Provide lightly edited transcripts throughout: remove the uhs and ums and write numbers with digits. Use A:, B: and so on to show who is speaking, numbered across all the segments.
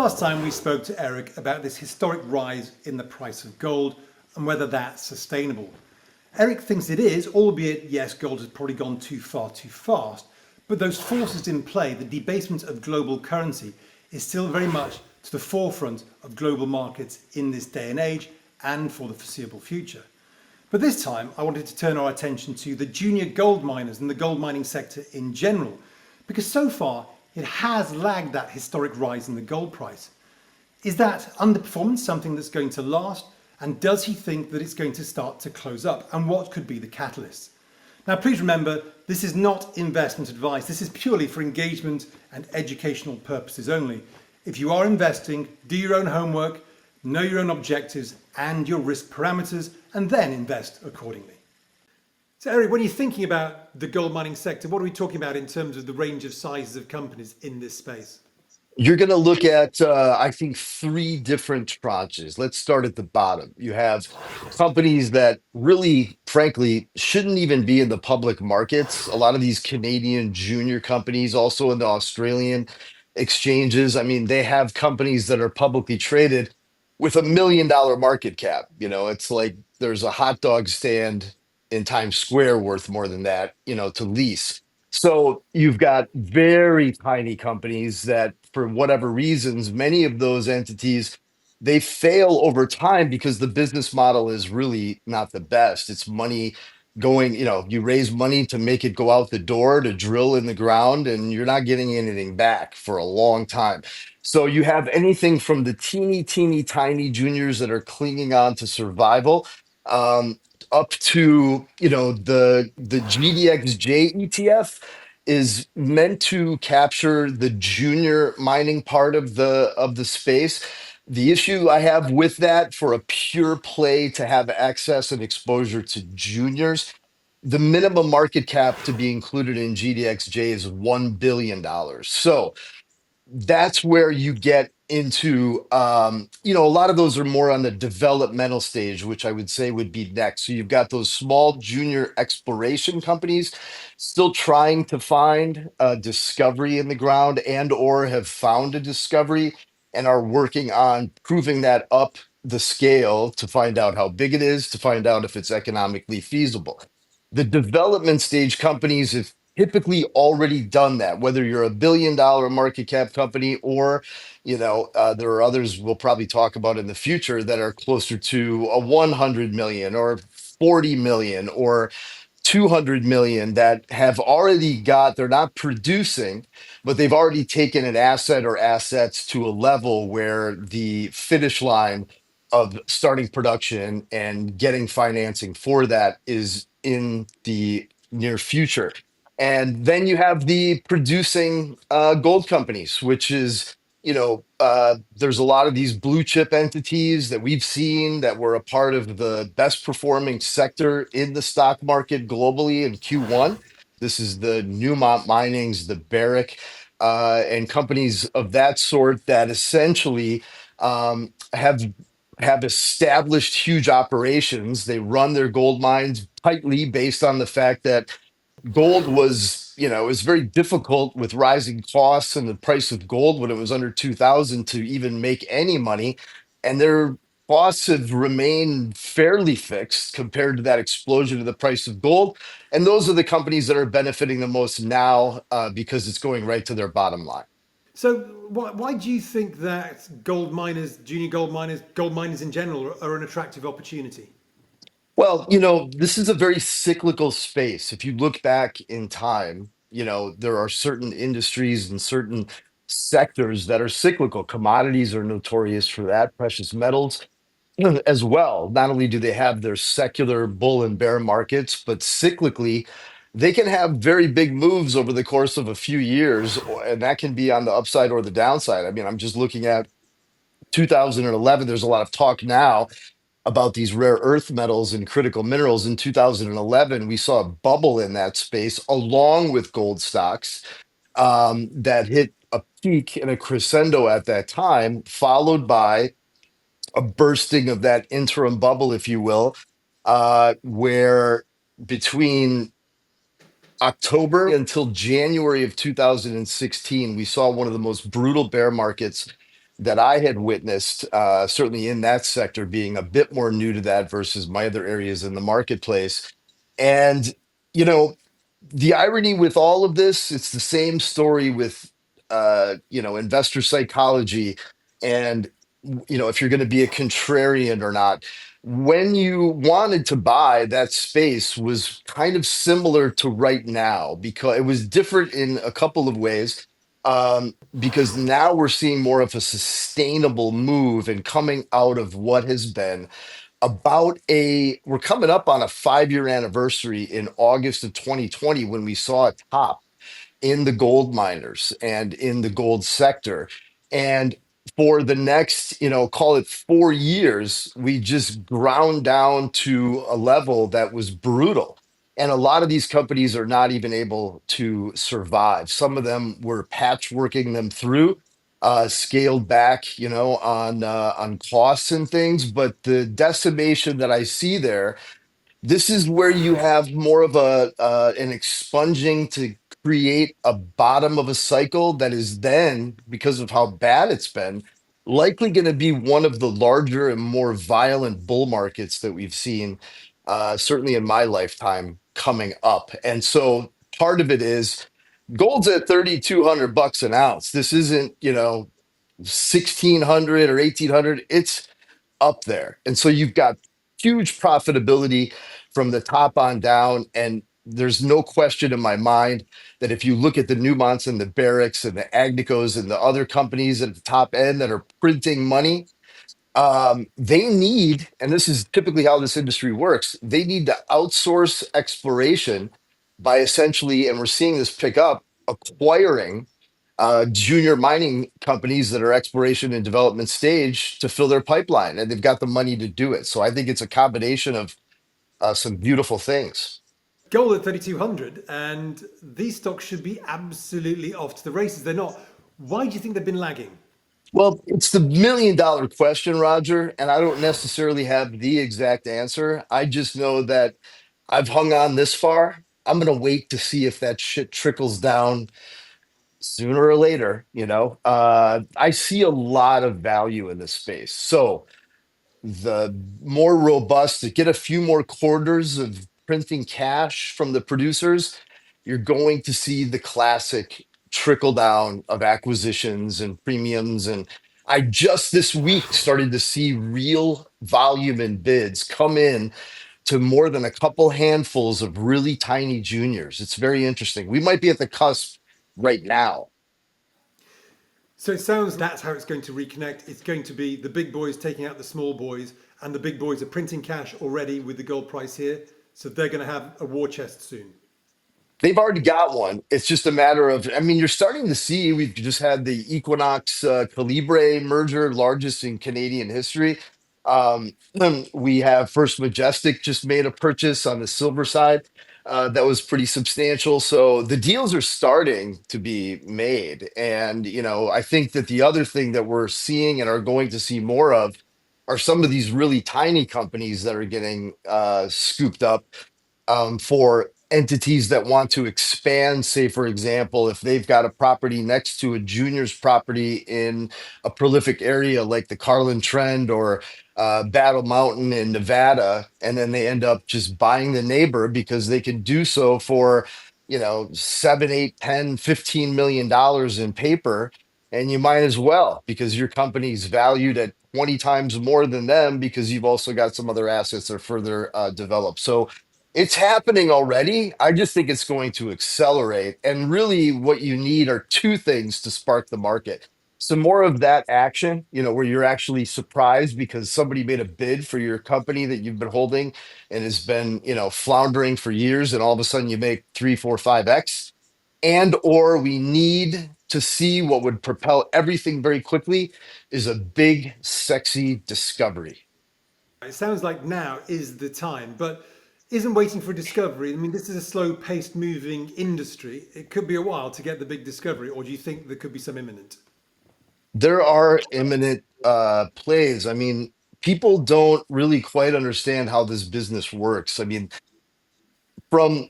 A: last time we spoke to Eric about this historic rise in the price of gold and whether that's sustainable. Eric thinks it is, albeit, yes, gold has probably gone too far too fast, but those forces in play, the debasement of global currency, is still very much to the forefront of global markets in this day and age and for the foreseeable future. But this time, I wanted to turn our attention to the junior gold miners and the gold mining sector in general, because so far it has lagged that historic rise in the gold price. Is that underperformance something that's going to last? And does he think that it's going to start to close up? And what could be the catalyst? Now, please remember, this is not investment advice. This is purely for engagement and educational purposes only. If you are investing, do your own homework, know your own objectives and your risk parameters, and then invest accordingly. So Eric, when you're thinking about the gold mining sector, what are we talking about in terms of the range of sizes of companies in this space?
B: You're going to look at, I think, three different tranches. Let's start at the bottom. You have companies that really, frankly, shouldn't even be in the public markets. A lot of these Canadian junior companies, also in the Australian exchanges. I mean, they have companies that are publicly traded with $1 million market cap. It's like there's a hot dog stand in Times Square worth more than that, to lease. So you've got very tiny companies that, for whatever reasons, many of those entities, they fail over time because the business model is really not the best. It's money going, you raise money to make it go out the door to drill in the ground, and you're not getting anything back for a long time. So you have anything from the teeny, tiny juniors that are clinging on to survival, up to the GDXJ ETF is meant to capture the junior mining part of the space. The issue I have with that, for a pure play to have access and exposure to juniors, the minimum market cap to be included in GDXJ is $1 billion. So that's where you get into a lot of those are more on the developmental stage, which I would say would be next. So you've got those small junior exploration companies still trying to find a discovery in the ground, and or have found a discovery and are working on proving that up the scale to find out how big it is, to find out if it's economically feasible. The development stage companies have typically already done that, whether you're a $1 billion market cap company, or there are others we'll probably talk about in the future that are closer to a 100 million or 40 million or 200 million, that have already got, they're not producing, but they've already taken an asset or assets to a level where the finish line of starting production and getting financing for that is in the near future. And then you have the producing gold companies, which is, there's a lot of these blue chip entities that we've seen that were a part of the best performing sector in the stock market globally in Q1. This is the Newmont Minings, the Barrick, and companies of that sort that essentially have established huge operations. They run their gold mines tightly based on the fact that gold was, it was very difficult with rising costs and the price of gold when it was under 2000 to even make any money. And their costs have remained fairly fixed compared to that explosion of the price of gold. And those are the companies that are benefiting the most now, because it's going right to their bottom line.
A: So why do you think that gold miners, junior gold miners in general are an attractive opportunity?
B: Well, this is a very cyclical space. If you look back in time, there are certain industries and certain sectors that are cyclical. Commodities are notorious for that, precious metals as well. Not only do they have their secular bull and bear markets, but cyclically, they can have very big moves over the course of a few years, and that can be on the upside or the downside. I mean, I'm just looking at 2011. There's a lot of talk now about these rare earth metals and critical minerals. In 2011, we saw a bubble in that space along with gold stocks, that hit a peak and a crescendo at that time, followed by a bursting of that interim bubble, if you will, where between October until January of 2016, we saw one of the most brutal bear markets that I had witnessed, certainly in that sector, being a bit more new to that versus my other areas in the marketplace. And, you know, the irony with all of this, it's the same story with, investor psychology and, if you're going to be a contrarian or not. When you wanted to buy, that space was kind of similar to right now because it was different in a couple of ways. Because now we're seeing more of a sustainable move and coming out of what has been we're coming up on a 5-year anniversary in August of 2020 when we saw a top in the gold miners and in the gold sector. And for the next, call it 4 years, we just ground down to a level that was brutal. And a lot of these companies are not even able to survive. Some of them were patchworking them through, scaled back, on costs and things. But the decimation that I see there, this is where you have more of an expunging to create a bottom of a cycle that is then, because of how bad it's been, likely going to be one of the larger and more violent bull markets that we've seen, certainly in my lifetime coming up. And so part of it is gold's at 3,200 bucks an ounce. This isn't, 1,600 or 1,800. It's up there. And so you've got huge profitability from the top on down. And there's no question in my mind that if you look at the Newmonts and the Barricks and the Agnicos and the other companies at the top end that are printing money, they need, and this is typically how this industry works, they need to outsource exploration by essentially, and we're seeing this pick up, acquiring junior mining companies that are exploration and development stage to fill their pipeline, and they've got the money to do it. So I think it's a combination of some beautiful things.
A: Gold at 3,200, and these stocks should be absolutely off to the races. They're not. Why do you think they've been lagging?
B: Well, it's the $1 million question, Roger, and I don't necessarily have the exact answer. I just know that I've hung on this far. I'm going to wait to see if that shit trickles down sooner or later. I see a lot of value in this space. So the more robust, to get a few more quarters of printing cash from the producers, you're going to see the classic trickle down of acquisitions and premiums. And I just this week started to see real volume and bids come in to more than a couple handfuls of really tiny juniors. It's very interesting. We might be at the cusp right now.
A: So it sounds that's how it's going to reconnect. It's going to be the big boys taking out the small boys, and the big boys are printing cash already with the gold price here. So they're going to have a war chest soon.
B: They've already got one. It's just a matter of, I mean, you're starting to see, we've just had the Equinox Calibre merger, largest in Canadian history. We have First Majestic just made a purchase on the silver side that was pretty substantial. So the deals are starting to be made. And, I think that the other thing that we're seeing and are going to see more of are some of these really tiny companies that are getting scooped up for entities that want to expand. Say, for example, if they've got a property next to a junior's property in a prolific area like the Carlin Trend or Battle Mountain in Nevada, and then they end up just buying the neighbor because they can do so for, 7, 8, 10, $15 million in paper. And you might as well because your company's valued at 20 times more than them because you've also got some other assets that are further developed. So it's happening already. I just think it's going to accelerate. And really, what you need are two things to spark the market. Some more of that action, where you're actually surprised because somebody made a bid for your company that you've been holding and has been, floundering for years, and all of a sudden you make 3, 4, 5x. And or we need to see what would propel everything very quickly is a big, sexy discovery.
A: It sounds like now is the time, but isn't waiting for discovery. I mean, this is a slow paced moving industry. It could be a while to get the big discovery, or do you think there could be some imminent?
B: There are imminent plays. I mean, people don't really quite understand how this business works. I mean, from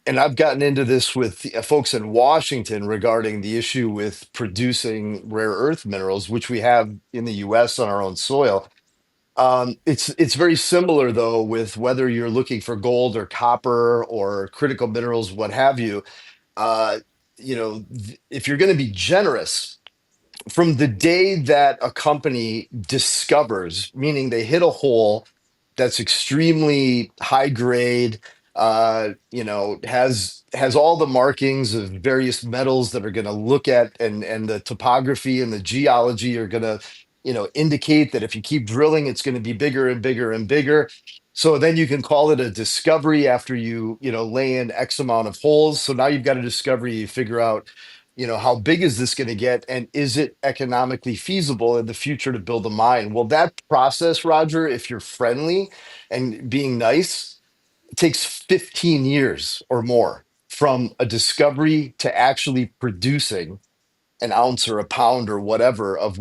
B: And I've gotten into this with folks in Washington regarding the issue with producing rare earth minerals, which we have in the US on our own soil. It's very similar though with whether you're looking for gold or copper or critical minerals, what have you. Uh, if you're going to be generous, from the day that a company discovers, meaning they hit a hole that's extremely high grade, has all the markings of various metals that are going to look at, and the topography and the geology are going to, indicate that if you keep drilling, it's going to be bigger and bigger and bigger. So then you can call it a discovery after lay in X amount of holes. So now you've got a discovery, you figure out how big is this going to get, and is it economically feasible in the future to build a mine? Well, that process, Roger, if you're friendly and being nice, it takes 15 years or more from a discovery to actually producing an ounce or a pound or whatever of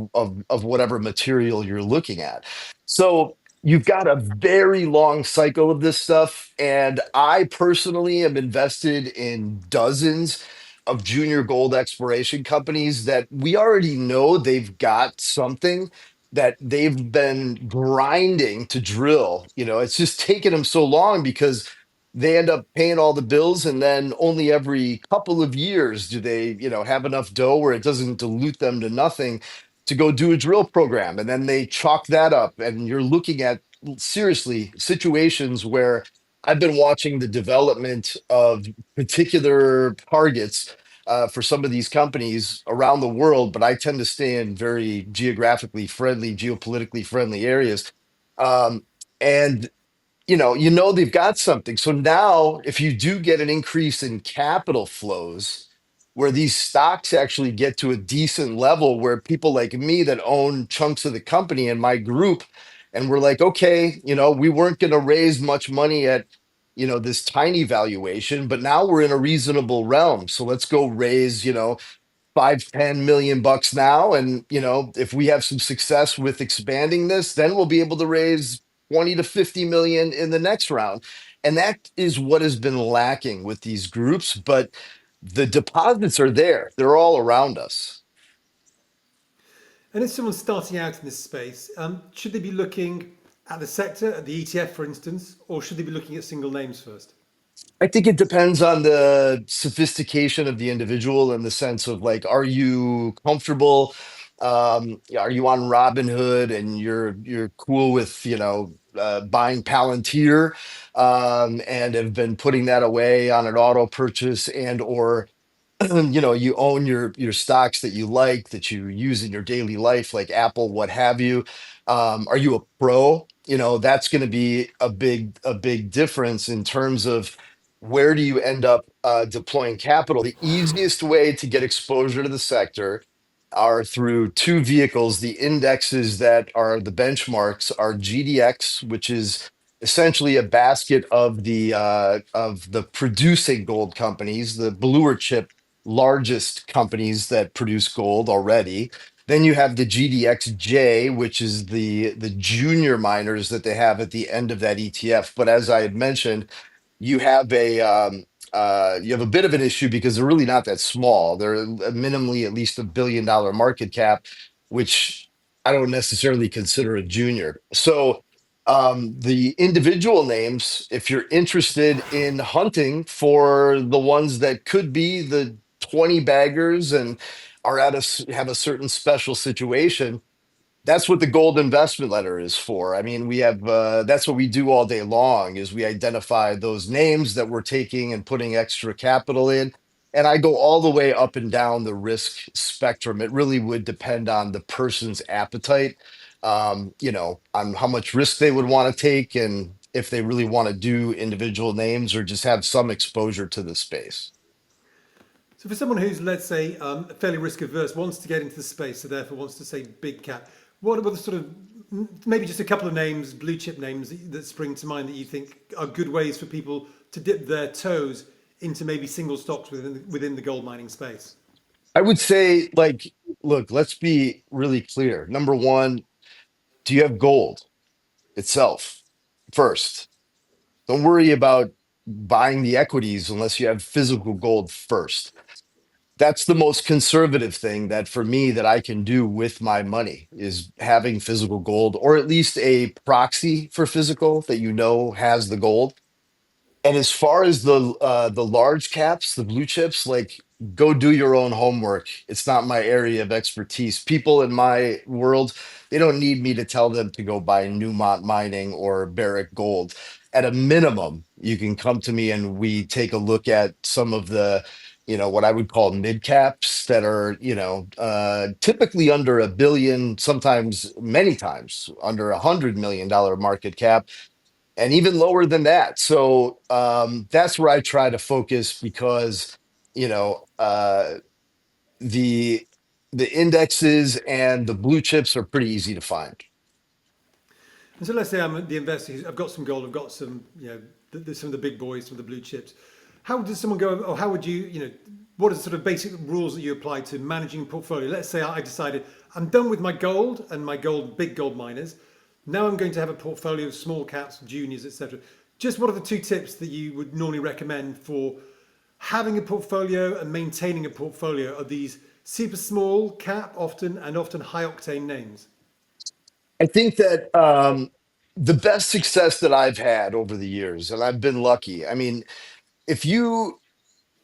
B: whatever material you're looking at. So you've got a very long cycle of this stuff. And I personally am invested in dozens of junior gold exploration companies that we already know they've got something that they've been grinding to drill. It's just taken them so long because they end up paying all the bills, and then only every couple of years do they have enough dough where it doesn't dilute them to nothing to go do a drill program, and then they chalk that up, and you're looking at seriously situations where I've been watching the development of particular targets for some of these companies around the world, but I tend to stay in very geographically friendly, geopolitically friendly areas. And they've got something. So now, if you do get an increase in capital flows, where these stocks actually get to a decent level, where people like me that own chunks of the company and my group, and we're like, okay, we weren't going to raise much money at, this tiny valuation, but now we're in a reasonable realm. So let's go raise, 5-10 million bucks now, and if we have some success with expanding this, then we'll be able to raise 20 to 50 million in the next round. And that is what has been lacking with these groups, but the deposits are there, they're all around us.
A: And if someone's starting out in this space, should they be looking at the sector, at the ETF, for instance, or should they be looking at single names first?
B: I think it depends on the sophistication of the individual, in the sense of, like, are you comfortable? Are you on Robinhood and you're cool with buying Palantir, and have been putting that away on an auto purchase, and or you own your stocks that you like, that you use in your daily life, like Apple, what have you. Are you a pro? That's going to be a big difference in terms of where do you end up deploying capital. The easiest way to get exposure to the sector are through two vehicles. The indexes that are the benchmarks are GDX, which is essentially a basket of the producing gold companies, the bluer chip largest companies that produce gold already. Then you have the GDXJ, which is the junior miners that they have at the end of that ETF. But as I had mentioned, you have a bit of an issue because they're really not that small. They're minimally at least $1 billion market cap, which I don't necessarily consider a junior. So the individual names, if you're interested in hunting for the ones that could be the 20 baggers and have a certain special situation, that's what the gold investment letter is for. I mean, we have that's what we do all day long, is we identify those names that we're taking and putting extra capital in. And I go all the way up and down the risk spectrum. It really would depend on the person's appetite, on how much risk they would want to take, and if they really want to do individual names or just have some exposure to the space.
A: So for someone who's, let's say, fairly risk averse, wants to get into the space, so therefore wants to say big cap, what are the sort of maybe just a couple of names, blue chip names that spring to mind that you think are good ways for people to dip their toes into maybe single stocks within the gold mining space?
B: I would say, like, look, let's be really clear. Number one, do you have gold itself first? Don't worry about buying the equities unless you have physical gold first. That's the most conservative thing that for me that I can do with my money is having physical gold or at least a proxy for physical that you know has the gold. And as far as the large caps, the blue chips, like go do your own homework. It's not my area of expertise. People in my world, they don't need me to tell them to go buy Newmont Mining or Barrick Gold. At a minimum, you can come to me and we take a look at some of the, what I would call mid caps that are, typically under a billion, sometimes many times under $100 million market cap and even lower than that. So that's where I try to focus because you know uh, the the indexes and the blue chips are pretty easy to find.
A: And so let's say I'm the investor. I've got some gold. I've got some, some of the big boys, some of the blue chips. How does someone go, or how would you, what are the sort of basic rules that you apply to managing a portfolio? Let's say I decided I'm done with my gold and my gold, big gold miners. Now I'm going to have a portfolio of small caps, juniors, etc. Just what are the two tips that you would normally recommend for having a portfolio and maintaining a portfolio of these super small cap often and often high octane names?
B: I think that the best success that I've had over the years, and I've been lucky. I mean, if you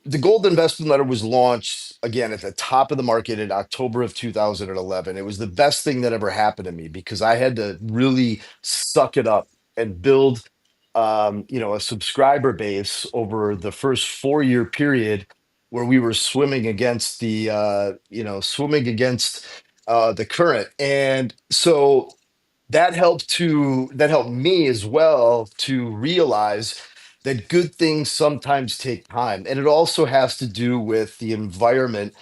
B: the gold investment letter was launched again at the top of the market in October of 2011. It was the best thing that ever happened to me because I had to really suck it up and build, a subscriber base over the first 4 year period where we were swimming against the current. And so that helped me as well to realize that good things sometimes take time, and it also has to do with the environment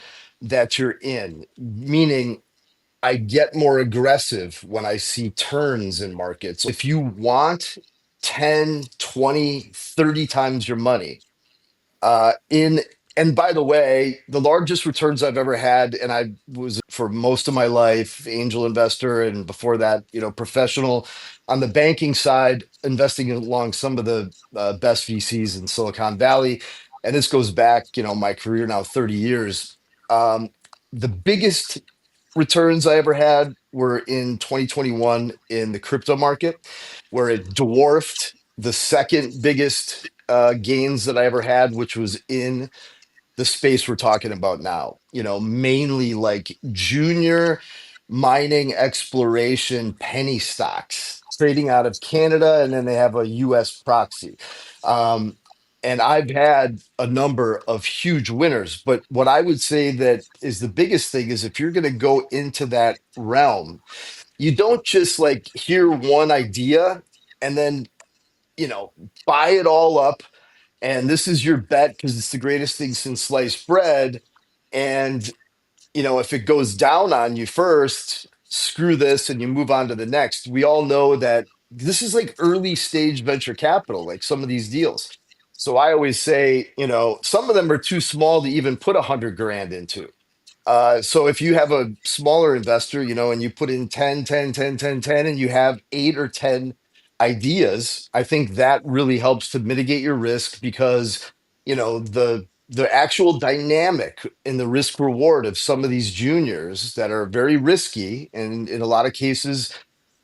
B: that you're in, meaning I get more aggressive when I see turns in markets. If you want 10, 20, 30 times your money in and by the way, the largest returns I've ever had, and I was for most of my life angel investor, and before that, professional on the banking side, investing along some of the best VCs in Silicon Valley, and this goes back, my career now 30 years. Um, the biggest returns I ever had were in 2021 in the crypto market, where it dwarfed the second biggest gains that I ever had, which was in the space we're talking about now, mainly like junior mining exploration penny stocks trading out of Canada, and then they have a US proxy. Um, and I've had a number of huge winners, but what I would say that is the biggest thing is if you're going to go into that realm, you don't just like hear one idea and then, you know, buy it all up and this is your bet because it's the greatest thing since sliced bread. And if it goes down on you first, screw this and you move on to the next. We all know that this is like early stage venture capital, like some of these deals. So I always say, some of them are too small to even put 100 grand into. So if you have a smaller investor, and you put in 10, 10, 10, 10, 10, and you have 8 or 10 ideas, I think that really helps to mitigate your risk because, the actual dynamic in the risk reward of some of these juniors that are very risky and in a lot of cases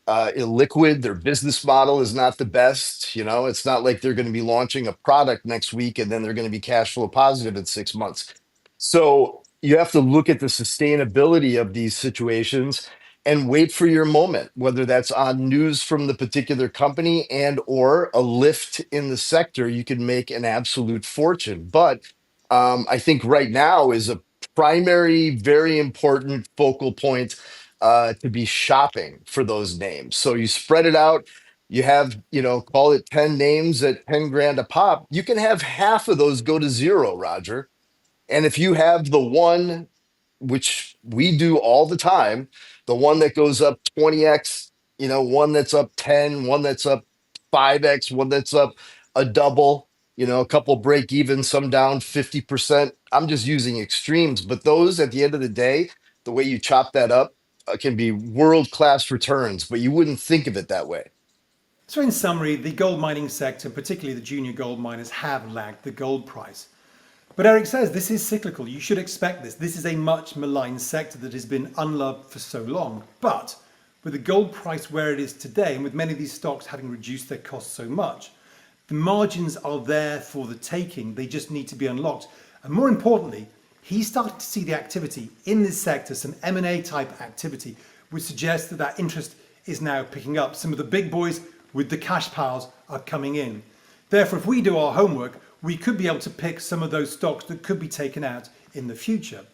B: illiquid. Their business model is not the best. It's not like they're going to be launching a product next week and then they're going to be cash flow positive in 6 months. So you have to look at the sustainability of these situations and wait for your moment, whether that's on news from the particular company and or a lift in the sector. You can make an absolute fortune. But I think right now is a primary, very important focal point to be shopping for those names. So you spread it out. You have, call it 10 names at 10 grand a pop. You can have half of those go to zero, Roger. And if you have the one, which we do all the time, the one that goes up 20x, one that's up 10, one that's up 5x, one that's up a double, a couple break even, some down 50%. I'm just using extremes, but those at the end of the day, the way you chop that up can be world class returns, but you wouldn't think of it that way.
A: So in summary, the gold mining sector, particularly the junior gold miners, have lagged the gold price. But Eric says this is cyclical. You should expect this. This is a much maligned sector that has been unloved for so long. But with the gold price where it is today, and with many of these stocks having reduced their costs so much, the margins are there for the taking. They just need to be unlocked. And more importantly, he's starting to see the activity in this sector, some M&A type activity, which suggests that that interest is now picking up. Some of the big boys with the cash piles are coming in. Therefore, if we do our homework, we could be able to pick some of those stocks that could be taken out in the future.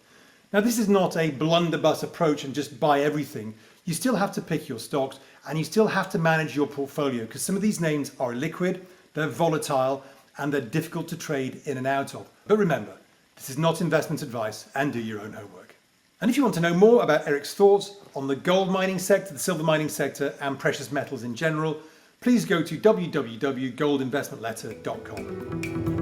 A: Now, this is not a blunderbuss approach and just buy everything. You still have to pick your stocks and you still have to manage your portfolio because some of these names are liquid, they're volatile, and they're difficult to trade in and out of. But remember, this is not investment advice and do your own homework. And if you want to know more about Eric's thoughts on the gold mining sector, the silver mining sector, and precious metals in general, please go to www.goldinvestmentletter.com.